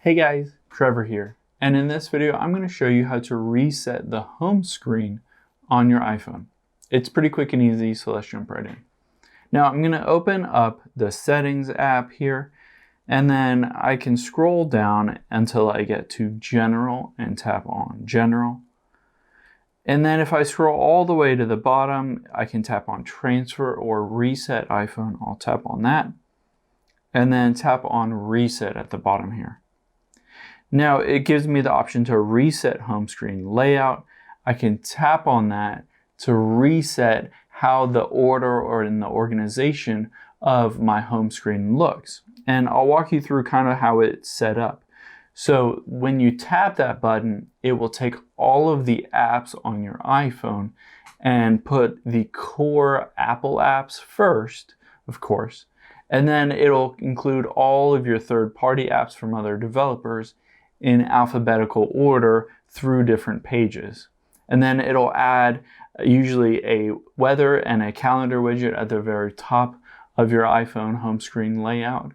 Hey guys, Trevor here, and in this video I'm going to show you how to reset the home screen on your iPhone. It's pretty quick and easy, so let's jump right in. Now I'm going to open up the settings app here, and then I can scroll down until I get to General and tap on General. And then if I scroll all the way to the bottom, I can tap on Transfer or Reset iPhone. I'll tap on that, and then tap on Reset at the bottom here. Now it gives me the option to reset home screen layout. I can tap on that to reset how the order or in the organization of my home screen looks. And I'll walk you through kind of how it's set up. So when you tap that button, it will take all of the apps on your iPhone and put the core Apple apps first, of course, and then it'll include all of your third-party apps from other developers in alphabetical order through different pages. And then it'll add usually a weather and a calendar widget at the very top of your iPhone home screen layout.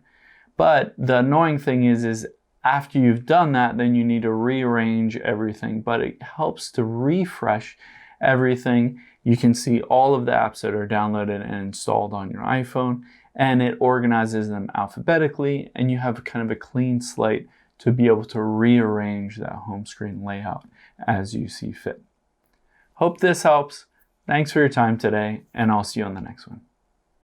But the annoying thing is after you've done that, then you need to rearrange everything, but it helps to refresh everything. You can see all of the apps that are downloaded and installed on your iPhone, and it organizes them alphabetically, and you have kind of a clean slate to be able to rearrange that home screen layout as you see fit. Hope this helps. Thanks for your time today, and I'll see you on the next one.